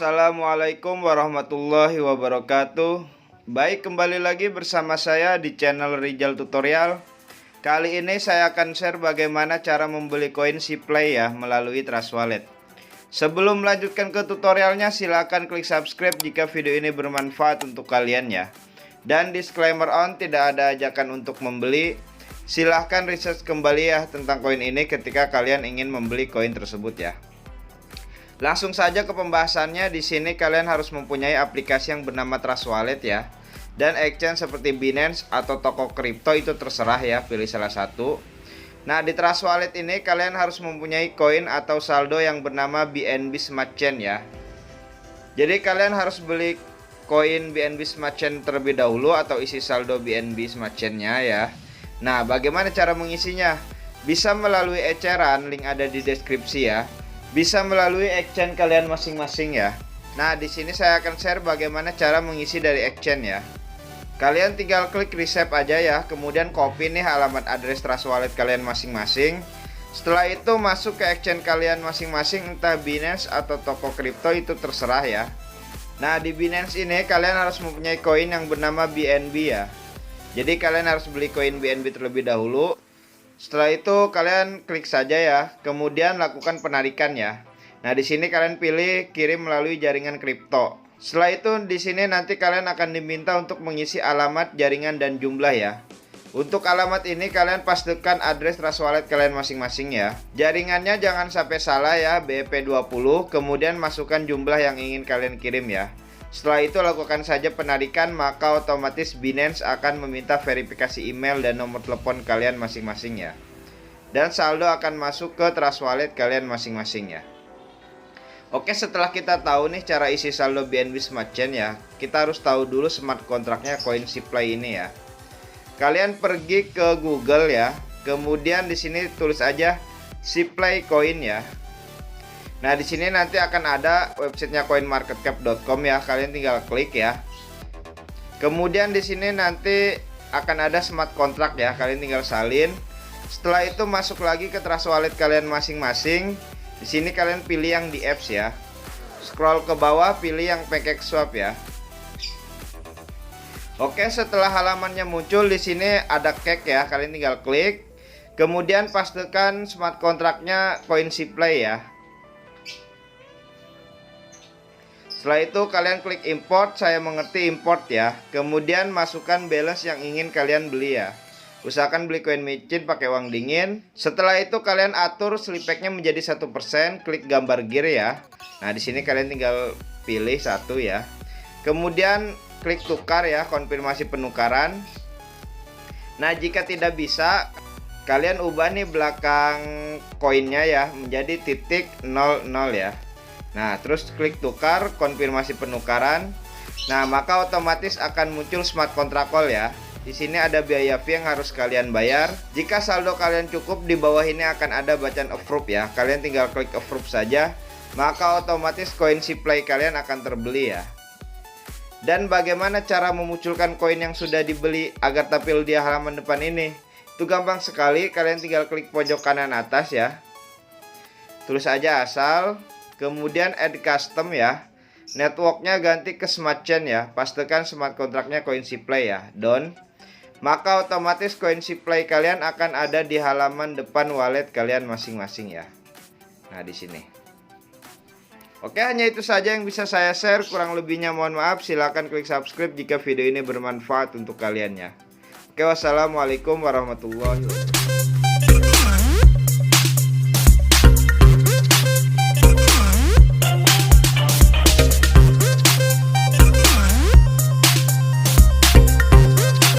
Assalamualaikum warahmatullahi wabarakatuh. Baik, kembali lagi bersama saya di channel Rizal Tutorial. Kali ini saya akan share bagaimana cara membeli koin Shipplay ya melalui Trust Wallet. Sebelum melanjutkan ke tutorialnya, silahkan klik subscribe jika video ini bermanfaat untuk kalian ya. Dan disclaimer on, tidak ada ajakan untuk membeli. Silahkan research kembali ya tentang koin ini ketika kalian ingin membeli koin tersebut ya. Langsung saja ke pembahasannya. Di sini kalian harus mempunyai aplikasi yang bernama Trust Wallet ya. Dan exchange seperti Binance atau toko kripto itu terserah ya, pilih salah satu. Nah, di Trust Wallet ini kalian harus mempunyai koin atau saldo yang bernama BNB Smart Chain ya. Jadi kalian harus beli koin BNB Smart Chain terlebih dahulu atau isi saldo BNB Smart Chain-nya ya. Nah, bagaimana cara mengisinya? Bisa melalui eceran, link ada di deskripsi ya. Bisa melalui exchange kalian masing-masing ya. Nah, di sini saya akan share bagaimana cara mengisi dari exchange ya. Kalian tinggal klik receipt aja ya, kemudian copy nih alamat address Trust Wallet kalian masing-masing. Setelah itu masuk ke exchange kalian masing-masing, entah Binance atau toko kripto itu terserah ya. Nah, di Binance ini kalian harus mempunyai koin yang bernama BNB ya. Jadi kalian harus beli koin BNB terlebih dahulu. Setelah itu kalian klik saja ya, kemudian lakukan penarikan ya. Nah, di sini kalian pilih kirim melalui jaringan kripto. Setelah itu di sini nanti kalian akan diminta untuk mengisi alamat, jaringan dan jumlah ya. Untuk alamat ini kalian pastikan address Trust Wallet kalian masing-masing ya. Jaringannya jangan sampai salah ya, BEP20, kemudian masukkan jumlah yang ingin kalian kirim ya. Setelah itu lakukan saja penarikan, maka otomatis Binance akan meminta verifikasi email dan nomor telepon kalian masing-masing ya. Dan saldo akan masuk ke Trust Wallet kalian masing-masing ya. Oke, setelah kita tahu nih cara isi saldo BNB Smart Chain ya, kita harus tahu dulu smart kontraknya koin Shipplay ini ya. Kalian pergi ke Google ya, kemudian di sini tulis aja Shipplay Coin ya. Nah, di sini nanti akan ada websitenya coinmarketcap.com ya. Kalian tinggal klik ya. Kemudian di sini nanti akan ada smart contract ya. Kalian tinggal salin. Setelah itu masuk lagi ke Trust Wallet kalian masing-masing. Di sini kalian pilih yang di apps ya. Scroll ke bawah, pilih yang PancakeSwap ya. Oke, setelah halamannya muncul di sini ada cake ya. Kalian tinggal klik. Kemudian pastikan smart contractnya koin Shipplay ya. Setelah itu kalian klik import, saya mengerti import ya. Kemudian masukkan balance yang ingin kalian beli ya. Usahakan beli koin micin pakai uang dingin. Setelah itu kalian atur slipbacknya menjadi 1%, klik gambar gear ya. Nah, di sini kalian tinggal pilih satu ya. Kemudian klik tukar ya, konfirmasi penukaran. Nah, jika tidak bisa, kalian ubah nih belakang koinnya ya menjadi titik 00 ya. Nah, terus klik tukar, konfirmasi penukaran. Nah, maka otomatis akan muncul smart contract call ya. Di sini ada biaya fee yang harus kalian bayar. Jika saldo kalian cukup, di bawah ini akan ada bacaan approve ya. Kalian tinggal klik approve saja, maka otomatis koin Shipplay kalian akan terbeli ya. Dan bagaimana cara memunculkan koin yang sudah dibeli agar tampil di halaman depan ini? Itu gampang sekali, kalian tinggal klik pojok kanan atas ya. Tulis aja asal. Kemudian add custom ya. Networknya ganti ke Smart Chain ya. Pastikan smart kontraknya koin Shipplay ya. Done. Maka otomatis koin Shipplay kalian akan ada di halaman depan wallet kalian masing-masing ya. Nah, di sini. Oke, hanya itu saja yang bisa saya share. Kurang lebihnya mohon maaf. Silahkan klik subscribe jika video ini bermanfaat untuk kalian ya. Oke, wassalamualaikum warahmatullahi wabarakatuh.